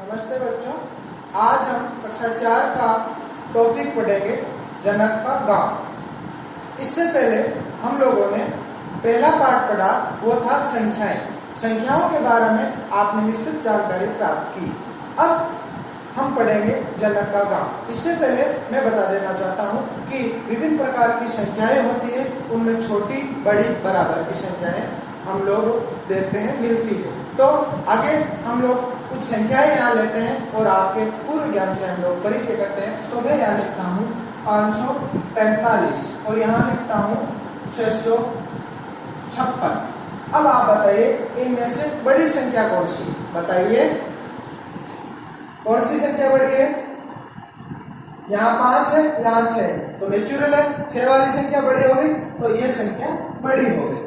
नमस्ते बच्चों, आज हम कक्षा 4 का टॉपिक पढ़ेंगे जनक का गांव। इससे पहले हम लोगों ने पहला पाठ पढ़ा, वो था संख्याएं। संख्याओं के बारे में आपने विस्तृत जानकारी प्राप्त की। अब हम पढ़ेंगे जनक का गांव। इससे पहले मैं बता देना चाहता हूं कि विभिन्न प्रकार की संख्याएं होती है, उनमें छोटी बड़ी बराबर की संख्याएं हम लोग देखते हैं मिलती है। तो आगे हम लोग कुछ संख्याएं यहाँ लेते हैं और आपके पूर्व ज्ञान से हम लोग परिचय करते हैं। तो मैं यहाँ लिखता हूँ 545 और यहाँ लिखता हूँ 656। अब आप बताइए इनमें से बड़ी संख्या कौन सी? बताइए कौन सी संख्या बड़ी है? यहाँ 5 है, यहाँ 6 है, तो नेचुरल है 6 वाली संख्या बड़ी हो गई, तो ये संख्या बड़ी हो गई।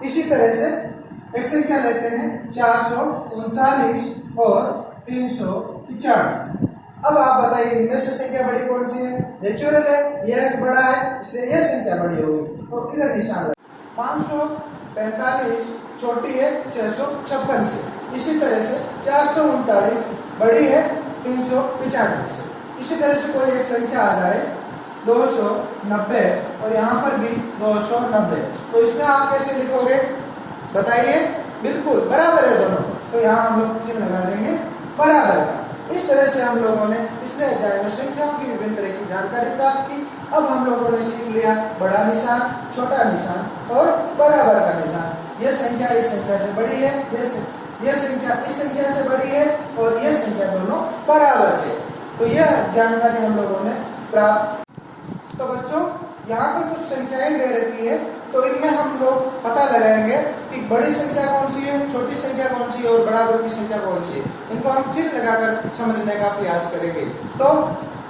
इसी तरह से एक संख्या लेते हैं 439 और 395। अब आप बताइए इनमें से संख्या बड़ी कौन सी है? नेचुरल है, यह बड़ा है, इसलिए यह संख्या बड़ी होगी, तो इधर निशान 545 छोटी है 656 से। इसी तरह से 439 बड़ी है 395 से। इसी तरह से कोई एक संख्या आ जाए 290 और यहाँ पर भी 290, तो इसमें आप कैसे लिखोगे? बताइए। बिल्कुल बराबर है दोनों, तो यहाँ हम लोग चिन्ह लगा देंगे बराबर का। इस तरह से हम लोगों ने पिछले अध्याय में संख्याओं की विभिन्न तरह की जानकारी प्राप्त की। अब हम लोगों ने सीख लिया बड़ा निशान, छोटा निशान और बराबर का निशान। यह संख्या इस संख्या से बड़ी है, यह संख्या इस संख्या से बड़ी है और यह संख्या दोनों बराबर है। तो यह जानकारी हम लोगों ने प्राप्त। तो बच्चों यहाँ पर कुछ संख्याएं दे रखी है, तो इनमें हम लोग पता लगाएंगे कि बड़ी संख्या कौन सी है, छोटी संख्या कौन सी है और बराबर की संख्या कौन सी है। इनको हम चिन्ह लगाकर समझने का प्रयास करेंगे। तो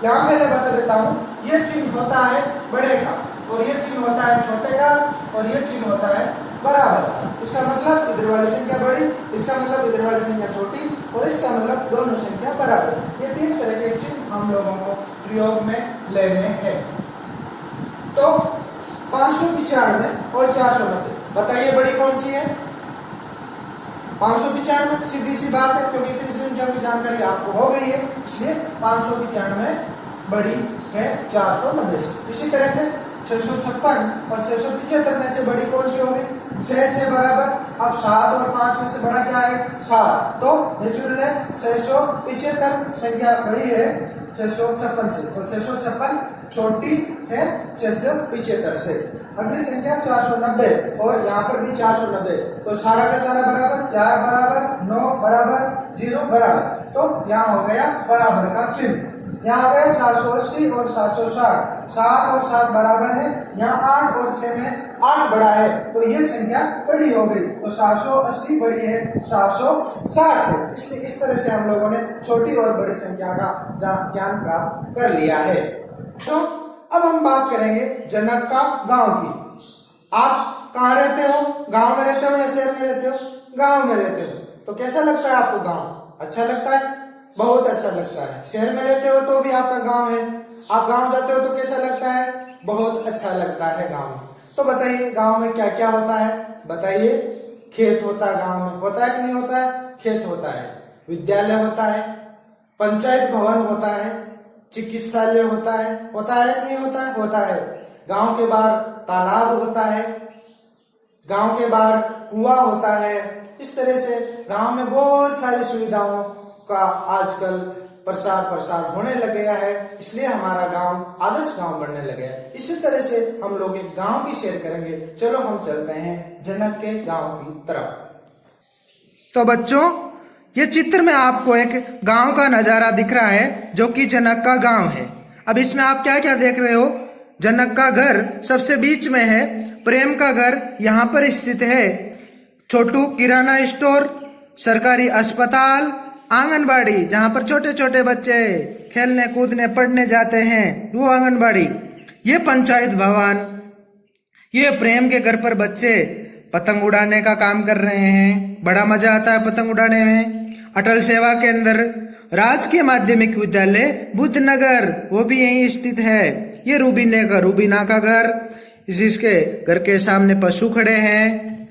यहाँ मैं बता देता हूँ, यह चिन्ह होता है बड़े का और यह चिन्ह होता है छोटे का और यह चिन्ह होता है बराबर का। इसका मतलब इधर वाली संख्या बड़ी, इसका मतलब इधर वाली संख्या छोटी और इसका मतलब दोनों संख्या बराबर। ये तीन तरह के चिन्ह हम लोगों को प्रयोग में लेने हैं। तो 595 और 490, बताइए बड़ी कौन सी है? 595 सीधी सी बात है, क्योंकि इतनी संख्या की जानकारी आपको हो गई है, इसलिए 595 बड़ी है 490 से। इसी तरह से 656 और 675 में से बड़ी कौन सी होगी? 6 से बराबर। अब 7 और 5 में से बड़ा क्या है? 7, तो नेचुरल है 675 संख्या बड़ी है 656 से, तो 656 छोटी है 675 से। अगली संख्या 490 और यहाँ पर भी 490, तो सारा का सारा बराबर, 4 बराबर, 9 बराबर, 0 बराबर, तो यहाँ हो गया बराबर का चिन्ह। यहाँ आ गया 780 और 760, 7 और 7 बराबर है, यहाँ 8 और 6 में 8 बड़ा है, तो ये संख्या बड़ी हो गई, तो 780 बड़ी है 760 से। इसलिए इस तरह से हम लोगों ने छोटी और बड़ी संख्या का ज्ञान प्राप्त कर लिया है। तो अब हम बात करेंगे जनक का गांव की। आप कहाँ रहते हो? गांव में रहते हो या शहर में रहते हो? गांव में रहते हो, तो कैसा लगता है आपको गांव? अच्छा लगता है? बहुत अच्छा लगता है। शहर में रहते हो तो भी आपका गांव है, आप गांव जाते हो तो कैसा लगता है? बहुत अच्छा लगता है गांव में। तो बताइए गांव में क्या क्या होता है? बताइए। खेत होता है, गांव में होता है कि नहीं होता है? खेत होता है, विद्यालय होता है, पंचायत भवन होता है, चिकित्सालय होता है कि नहीं होता है? होता है। गांव के बाहर तालाब होता है, गांव के बाहर कुआं होता है। इस तरह से गांव में बहुत सारी सुविधाओं का आजकल प्रसार होने लग गया है, इसलिए हमारा गांव आदर्श गांव बनने लगे है। इसी तरह से हम लोग एक गांव की शेयर करेंगे। चलो हम चलते हैं जनक के गांव की तरफ। तो बच्चों ये चित्र में आपको एक गांव का नजारा दिख रहा है, जो कि जनक का गांव है। अब इसमें आप क्या क्या देख रहे हो? जनक का घर सबसे बीच में है, प्रेम का घर यहाँ पर स्थित है, छोटू किराना स्टोर, सरकारी अस्पताल, आंगनबाड़ी जहाँ पर छोटे छोटे बच्चे खेलने कूदने पढ़ने जाते हैं, वो आंगनबाड़ी, ये पंचायत भवन, ये प्रेम के घर पर बच्चे पतंग उड़ाने का काम कर रहे हैं, बड़ा मजा आता है पतंग उड़ाने में। अटल सेवा केंद्र, राजकीय माध्यमिक विद्यालय बुद्धनगर, वो भी यहीं स्थित है। ये रूबीना का घर, जिसके घर के सामने पशु खड़े हैं,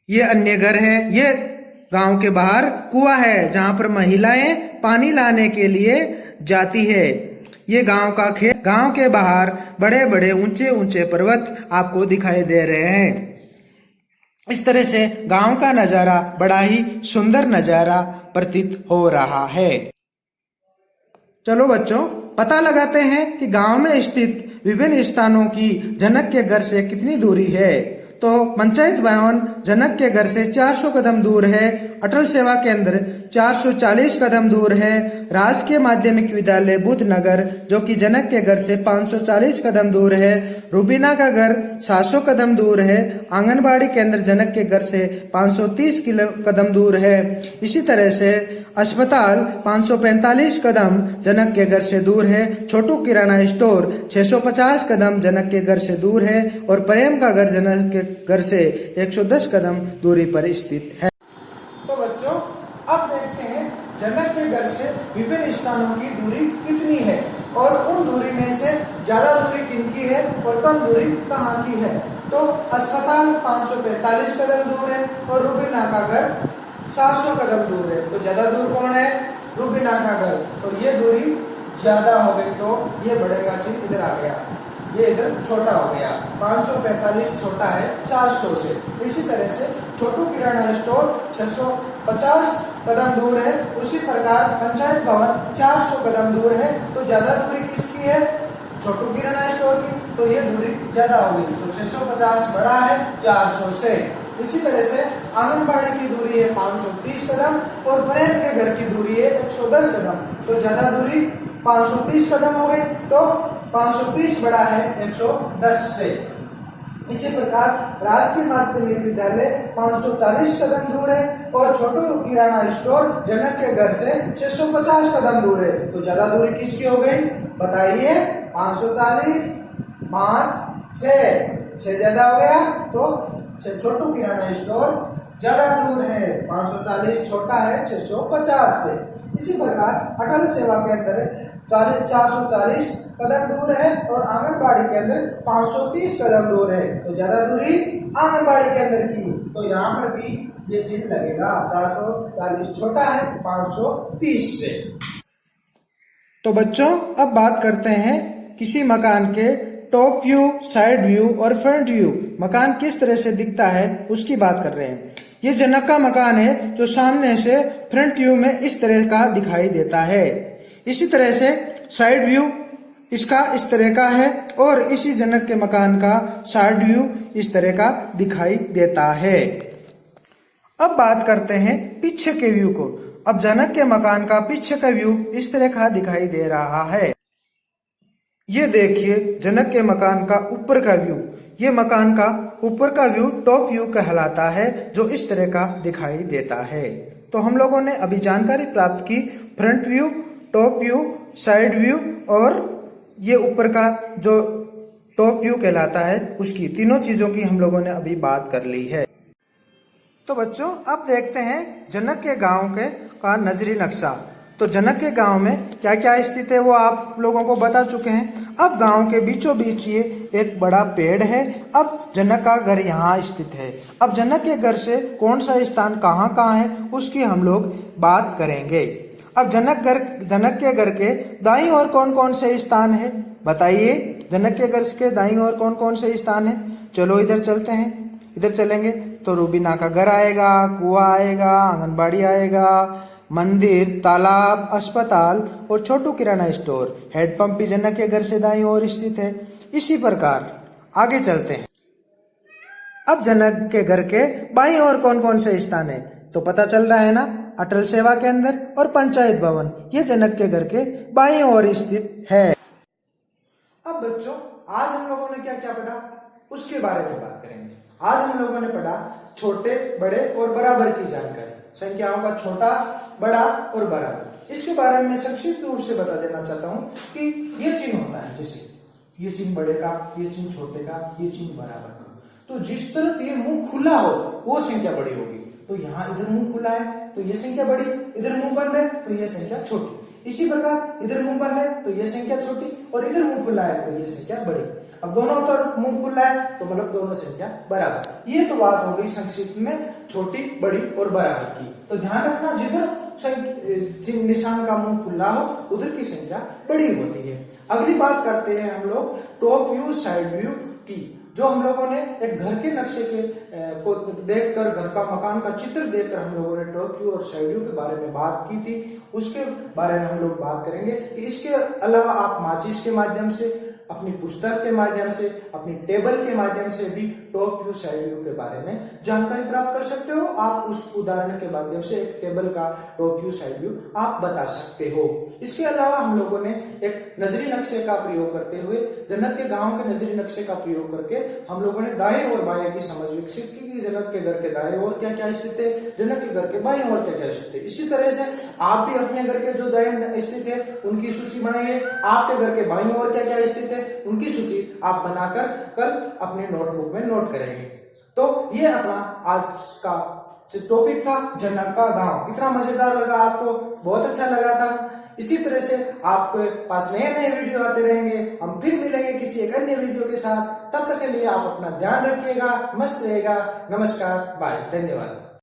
ये अन्य घर है। ये गांव के बाहर कुआं है जहां पर महिलाएं पानी लाने के लिए जाती है। ये गांव का खेत, गांव के बाहर बड़े बड़े ऊंचे ऊंचे पर्वत आपको दिखाई दे रहे हैं। इस तरह से गांव का नजारा बड़ा ही सुंदर नजारा प्रतीत हो रहा है। चलो बच्चों, पता लगाते हैं कि गांव में स्थित विभिन्न स्थानों की जनक के घर से कितनी दूरी है। तो पंचायत भवन जनक के घर से 400 कदम दूर है। अटल सेवा केंद्र 440 कदम दूर है। राजकीय माध्यमिक विद्यालय बुद्धनगर जो कि जनक के घर से 540 कदम दूर है। रूबीना का घर 700 कदम दूर है। आंगनबाड़ी केंद्र जनक के घर से 530 कदम दूर है। इसी तरह से अस्पताल 545 कदम जनक के घर से दूर है। छोटू किराना स्टोर 650 कदम जनक के घर से दूर है और प्रेम का घर जनक के घर से 110 कदम दूरी पर स्थित है। तो बच्चों, अब देखते हैं जनक के घर से विभिन्न स्थानों की दूरी कितनी है और उन दूरी में से ज्यादा दूरी किनकी है और कम दूरी कहाँ की है। तो अस्पताल 545 कदम दूर है और रूबीना का घर 700 कदम दूर है। तो ज्यादा दूर कौन है? रूबीना का घर। तो ये दूरी ज्यादा हो गई तो ये बढ़ेगा चिन्ह इधर आ गया, ये इधर छोटा हो गया। 545 छोटा है 400 से। इसी तरह से छोटू किराना स्टोर 650 कदम दूर है। उसी प्रकार पंचायत भवन 400 कदम दूर है। तो ज्यादा दूरी किसकी है? छोटू किराना स्टोर की। तो ये दूरी ज्यादा होगी। तो 650 बड़ा है 400 से। इसी तरह से आंगनबाड़ी की दूरी है 530 कदम और प्रेम के घर की दूरी है 110 कदम। तो ज्यादा दूरी 530 कदम हो गई। तो 530 बड़ा है 110 से। इसी प्रकार राजकीय माध्यमिक विद्यालय 540 कदम दूर है और छोटू किराना स्टोर जनक के घर से 650 कदम दूर है। तो ज्यादा दूरी किसकी हो गई बताइए? 540 5 6 ज्यादा हो गया। तो छोटू किराना स्टोर ज्यादा दूर है, 540 छोटा है 650 से। इसी प्रकार अटल सेवा केंद्र 440 कदम दूर है और आंगनबाड़ी केंद्र 530 कदम दूर है। तो ज्यादा दूरी आंगनबाड़ी केंद्र की। तो यहाँ पर भी ये चिन्ह लगेगा, 440 छोटा है 530 से। तो बच्चों, अब बात करते हैं किसी मकान के टॉप व्यू, साइड व्यू और फ्रंट व्यू। मकान किस तरह से दिखता है उसकी बात कर रहे हैं। ये जनक का मकान है जो सामने से फ्रंट व्यू में इस तरह का दिखाई देता है। इसी तरह से साइड व्यू इसका इस तरह का है और इसी जनक के मकान का साइड व्यू इस तरह का दिखाई देता है। अब बात करते हैं पीछे के व्यू को। अब जनक के मकान का पीछे का व्यू इस तरह का दिखाई दे रहा है। ये देखिए जनक के मकान का ऊपर का व्यू। ये मकान का ऊपर का व्यू टॉप व्यू कहलाता है जो इस तरह का दिखाई देता है। तो हम लोगों ने अभी जानकारी प्राप्त की front view, top view, side view और ये ऊपर का जो टॉप व्यू कहलाता है उसकी, तीनों चीजों की हम लोगों ने अभी बात कर ली है। तो बच्चों, अब देखते हैं जनक के गांव के का नजरी नक्शा। तो जनक के गांव में क्या क्या स्थित है वो आप लोगों को बता चुके हैं। अब गांव के बीचों बीच ये एक बड़ा पेड़ है। अब जनक का घर यहाँ स्थित है। अब जनक के घर से कौन सा स्थान कहाँ कहाँ है उसकी हम लोग बात करेंगे। अब जनक के घर के दाईं ओर कौन कौन से स्थान है बताइए? जनक के घर के दाईं ओर कौन कौन से स्थान है? चलो इधर चलते हैं। इधर चलेंगे तो रूबीना का घर आएगा, कुआं आएगा, आंगनबाड़ी आएगा, मंदिर, तालाब, अस्पताल और छोटू किराना स्टोर। हैंडपंप भी जनक के घर से दाईं ओर स्थित है। इसी प्रकार आगे चलते हैं। अब जनक के घर के बाईं ओर कौन कौन से स्थान है तो पता चल रहा है ना, अटल सेवा केंद्र और पंचायत भवन ये जनक के घर के बाईं ओर स्थित है। अब बच्चों, आज हम लोगों ने क्या क्या पढ़ा उसके बारे में बात करेंगे। आज हम लोगों ने पढ़ा छोटे, बड़े और बराबर की जानकारी, संख्याओं का छोटा, बड़ा और बराबर। इसके बारे में संक्षिप्त रूप से बता देना चाहता हूँ कि ये चिन्ह होता है, जैसे ये चिन्ह बड़े का, ये चिन्ह छोटे का, ये चिन्ह बराबर का। तो जिस तरफ ये मुंह खुला हो वो संख्या बड़ी होगी। तो यहाँ इधर मुंह खुला है तो ये संख्या बड़ी, इधर मुंह बंद है तो ये संख्या छोटी। इसी प्रकार इधर मुंह बंद है तो ये संख्या छोटी और इधर मुंह खुला है तो ये संख्या बड़ी। अब दोनों तरफ मुंह खुला है तो मतलब दोनों संख्या बराबर। ये तो बात हो गई संक्षिप्त में छोटी, बड़ी और बराबर की। तो ध्यान रखना, जिधर निशान का मुंह खुला हो उधर की संख्या बड़ी होती है। अगली बात करते हैं हम लोग टॉप व्यू, साइड व्यू की। जो हम लोगों ने एक घर के नक्शे के को देखकर, घर का मकान का चित्र देखकर हम लोगों ने टॉप व्यू और साइड व्यू के बारे में बात की थी, उसके बारे में हम लोग बात करेंगे। इसके अलावा आप माचिस के माध्यम से, अपनी पुस्तक के माध्यम से, अपनी टेबल के माध्यम से भी टॉप व्यू, साइड व्यू के बारे में जानकारी प्राप्त कर सकते हो। आप उस उदाहरण के माध्यम से एक टेबल का टॉप व्यू, साइड व्यू आप बता सकते हो। इसके अलावा हम लोगों ने एक नजरी नक्शे का प्रयोग करते हुए, जनक के गांव के नजरी नक्शे का प्रयोग करके हम लोगों ने दाएं और बाएं की समझ विकसित की कि जनक के घर के दाएं ओर क्या क्या स्थित है, जनक के घर के बाएं ओर क्या क्या स्थित है। इसी तरह से आप भी अपने घर के जो दाएं स्थित है उनकी सूची बनाइए, आपके घर के बाईं ओर क्या क्या स्थित है उनकी सूची आप बनाकर कल अपने नोटबुक में नोट करेंगे। तो ये अपना आज का टॉपिक था, जनक का गांव। कितना मजेदार लगा आपको? बहुत अच्छा लगा था। इसी तरह से आपके पास नए नए वीडियो आते रहेंगे। हम फिर मिलेंगे किसी एक अन्य वीडियो के साथ। तब तक के लिए आप अपना ध्यान रखिएगा, मस्त रहेगा। नमस्कार, बाय, धन्यवाद।